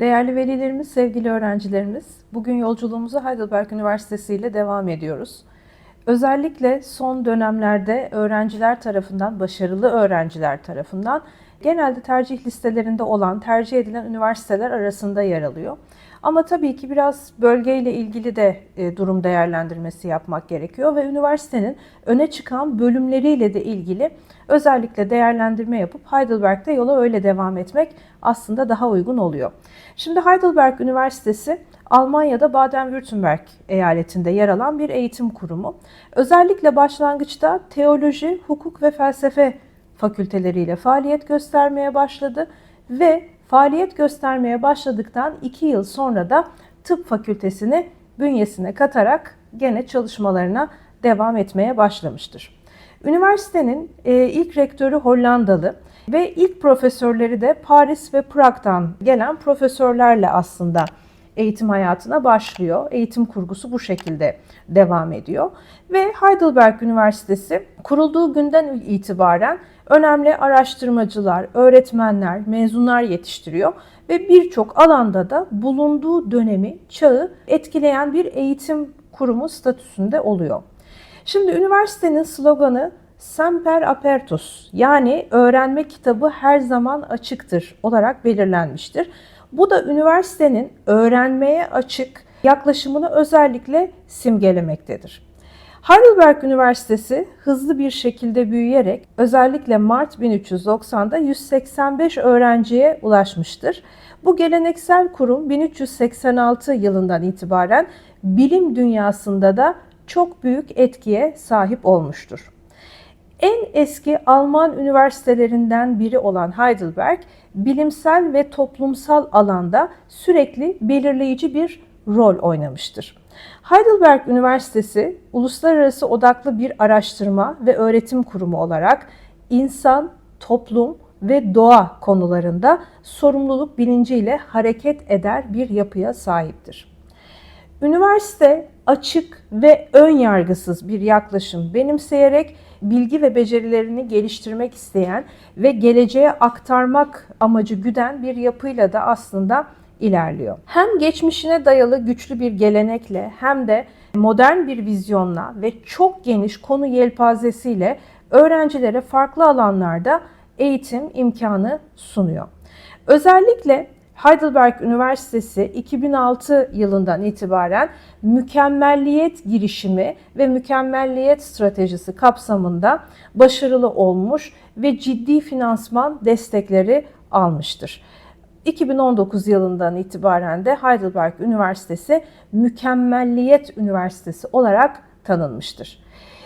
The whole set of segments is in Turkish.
Değerli velilerimiz, sevgili öğrencilerimiz, bugün yolculuğumuza Heidelberg Üniversitesi ile devam ediyoruz. Özellikle son dönemlerde öğrenciler tarafından, başarılı öğrenciler tarafından genelde tercih listelerinde olan, tercih edilen üniversiteler arasında yer alıyor. Ama tabii ki biraz bölgeyle ilgili de durum değerlendirmesi yapmak gerekiyor ve üniversitenin öne çıkan bölümleriyle de ilgili özellikle değerlendirme yapıp Heidelberg'de yola öyle devam etmek aslında daha uygun oluyor. Şimdi Heidelberg Üniversitesi Almanya'da Baden-Württemberg eyaletinde yer alan bir eğitim kurumu. Özellikle başlangıçta teoloji, hukuk ve felsefe fakülteleriyle faaliyet göstermeye başladı ve faaliyet göstermeye başladıktan 2 yıl sonra da tıp fakültesini bünyesine katarak gene çalışmalarına devam etmeye başlamıştır. Üniversitenin ilk rektörü Hollandalı ve ilk profesörleri de Paris ve Prag'dan gelen profesörlerle aslında eğitim hayatına başlıyor. Eğitim kurgusu bu şekilde devam ediyor. Ve Heidelberg Üniversitesi kurulduğu günden itibaren önemli araştırmacılar, öğretmenler, mezunlar yetiştiriyor ve birçok alanda da bulunduğu dönemi, çağı etkileyen bir eğitim kurumu statüsünde oluyor. Şimdi üniversitenin sloganı Semper Apertus, yani öğrenme kitabı her zaman açıktır olarak belirlenmiştir. Bu da üniversitenin öğrenmeye açık yaklaşımını özellikle simgelemektedir. Heidelberg Üniversitesi hızlı bir şekilde büyüyerek özellikle Mart 1390'da 185 öğrenciye ulaşmıştır. Bu geleneksel kurum 1386 yılından itibaren bilim dünyasında da çok büyük etkiye sahip olmuştur. En eski Alman üniversitelerinden biri olan Heidelberg, bilimsel ve toplumsal alanda sürekli belirleyici bir rol oynamıştır. Heidelberg Üniversitesi, uluslararası odaklı bir araştırma ve öğretim kurumu olarak insan, toplum ve doğa konularında sorumluluk bilinciyle hareket eder bir yapıya sahiptir. Üniversite açık ve ön yargısız bir yaklaşım benimseyerek bilgi ve becerilerini geliştirmek isteyen ve geleceğe aktarmak amacı güden bir yapıyla da aslında ilerliyor. Hem geçmişine dayalı güçlü bir gelenekle hem de modern bir vizyonla ve çok geniş konu yelpazesiyle öğrencilere farklı alanlarda eğitim imkanı sunuyor. Özellikle Heidelberg Üniversitesi 2006 yılından itibaren mükemmelliyet girişimi ve mükemmelliyet stratejisi kapsamında başarılı olmuş ve ciddi finansman destekleri almıştır. 2019 yılından itibaren de Heidelberg Üniversitesi Mükemmelliyet Üniversitesi olarak tanınmıştır.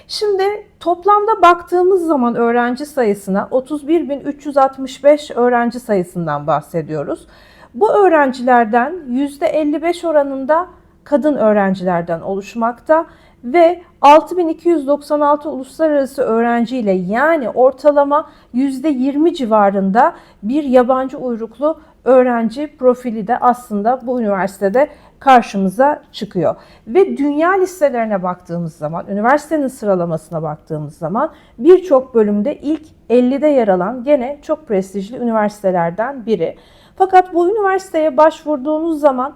Şimdi toplamda baktığımız zaman öğrenci sayısına 31.365 öğrenci sayısından bahsediyoruz. Bu öğrencilerden %55 oranında kadın öğrencilerden oluşmakta ve 6.296 uluslararası öğrenciyle, yani ortalama %20 civarında bir yabancı uyruklu öğrenci profili de aslında bu üniversitede karşımıza çıkıyor. Ve dünya listelerine baktığımız zaman, üniversitenin sıralamasına baktığımız zaman birçok bölümde ilk 50'de yer alan gene çok prestijli üniversitelerden biri. Fakat bu üniversiteye başvurduğunuz zaman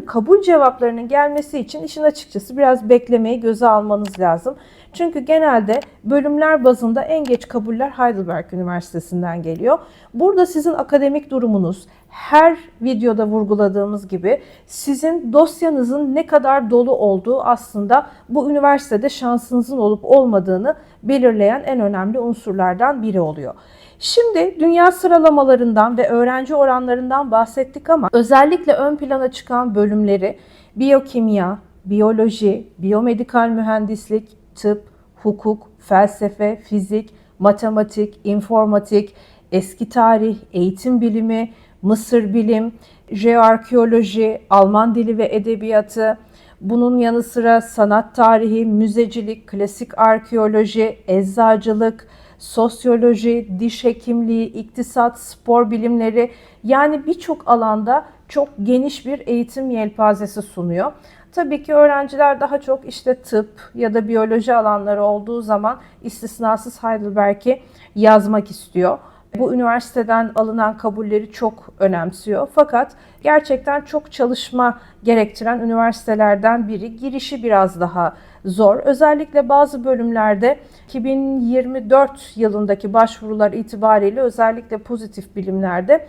kabul cevaplarının gelmesi için işin açıkçası biraz beklemeyi göze almanız lazım. Çünkü genelde bölümler bazında en geç kabuller Heidelberg Üniversitesi'nden geliyor. Burada sizin akademik durumunuz, her videoda vurguladığımız gibi sizin dosyanızın ne kadar dolu olduğu aslında bu üniversitede şansınızın olup olmadığını belirleyen en önemli unsurlardan biri oluyor. Şimdi dünya sıralamalarından ve öğrenci oranlarından bahsettik ama özellikle ön plana çıkan bölümleri biyokimya, biyoloji, biyomedikal mühendislik, tıp, hukuk, felsefe, fizik, matematik, informatik, eski tarih, eğitim bilimi, Mısır bilim, jeoarkeoloji, Alman dili ve edebiyatı, bunun yanı sıra sanat tarihi, müzecilik, klasik arkeoloji, eczacılık, sosyoloji, diş hekimliği, iktisat, spor bilimleri, yani birçok alanda çok geniş bir eğitim yelpazesi sunuyor. Tabii ki öğrenciler daha çok işte tıp ya da biyoloji alanları olduğu zaman istisnasız Heidelberg'i yazmak istiyor. Bu üniversiteden alınan kabulleri çok önemsiyor. Fakat gerçekten çok çalışma gerektiren üniversitelerden biri. Girişi biraz daha zor. Özellikle bazı bölümlerde 2024 yılındaki başvurular itibariyle özellikle pozitif bilimlerde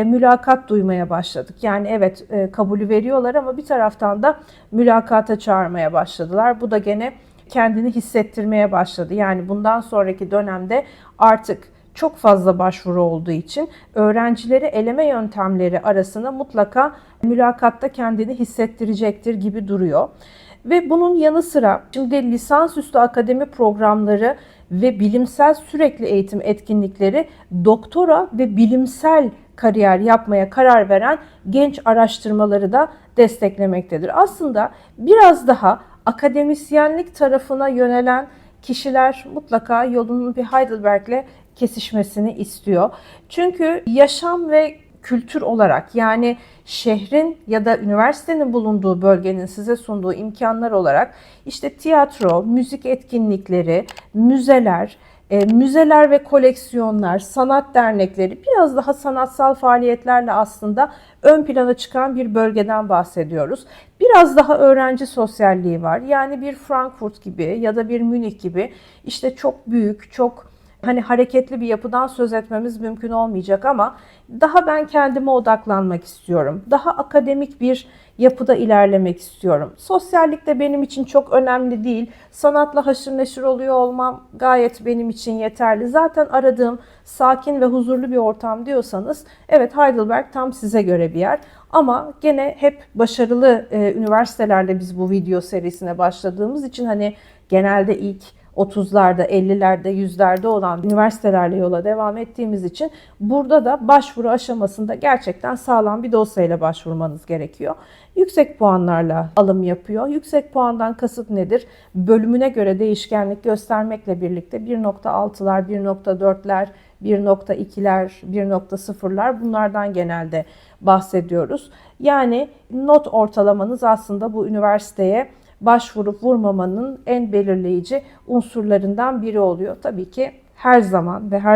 mülakat duymaya başladık. Yani evet, kabulü veriyorlar ama bir taraftan da mülakata çağırmaya başladılar. Bu da gene kendini hissettirmeye başladı. Yani bundan sonraki dönemde artık çok fazla başvuru olduğu için öğrencileri eleme yöntemleri arasında mutlaka mülakatta kendini hissettirecektir gibi duruyor. Ve bunun yanı sıra şimdi lisansüstü akademi programları ve bilimsel sürekli eğitim etkinlikleri doktora ve bilimsel kariyer yapmaya karar veren genç araştırmaları da desteklemektedir. Aslında biraz daha akademisyenlik tarafına yönelen kişiler mutlaka yolunun bir Heidelberg'le kesişmesini istiyor. Çünkü yaşam ve kültür olarak, yani şehrin ya da üniversitenin bulunduğu bölgenin size sunduğu imkanlar olarak işte tiyatro, müzik etkinlikleri, müzeler ve koleksiyonlar, sanat dernekleri, biraz daha sanatsal faaliyetlerle aslında ön plana çıkan bir bölgeden bahsediyoruz. Biraz daha öğrenci sosyalliği var. Yani bir Frankfurt gibi ya da bir Münih gibi işte çok büyük, çok hareketli bir yapıdan söz etmemiz mümkün olmayacak ama daha ben kendime odaklanmak istiyorum. Daha akademik bir yapıda ilerlemek istiyorum. Sosyallik de benim için çok önemli değil. Sanatla haşır neşir oluyor olmam gayet benim için yeterli. Zaten aradığım sakin ve huzurlu bir ortam diyorsanız evet, Heidelberg tam size göre bir yer. Ama gene hep başarılı üniversitelerle biz bu video serisine başladığımız için genelde ilk 30'larda, 50'lerde, 100'lerde olan üniversitelerle yola devam ettiğimiz için burada da başvuru aşamasında gerçekten sağlam bir dosyayla başvurmanız gerekiyor. Yüksek puanlarla alım yapıyor. Yüksek puandan kasıt nedir? Bölümüne göre değişkenlik göstermekle birlikte 1.6'lar, 1.4'ler, 1.2'ler, 1.0'lar bunlardan genelde bahsediyoruz. Yani not ortalamanız aslında bu üniversiteye başvurup vurmamanın en belirleyici unsurlarından biri oluyor. Tabii ki her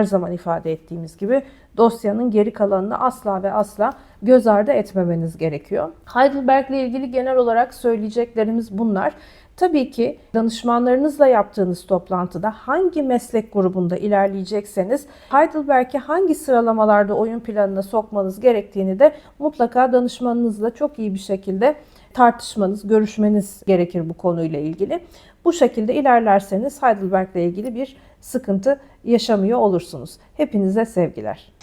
zaman ifade ettiğimiz gibi dosyanın geri kalanını asla ve asla göz ardı etmemeniz gerekiyor. Heidelberg ile ilgili genel olarak söyleyeceklerimiz bunlar. Tabii ki danışmanlarınızla yaptığınız toplantıda hangi meslek grubunda ilerleyecekseniz Heidelberg'i hangi sıralamalarda oyun planına sokmanız gerektiğini de mutlaka danışmanınızla çok iyi bir şekilde tartışmanız, görüşmeniz gerekir bu konuyla ilgili. Bu şekilde ilerlerseniz Heidelberg ile ilgili bir sıkıntı yaşamıyor olursunuz. Hepinize sevgiler.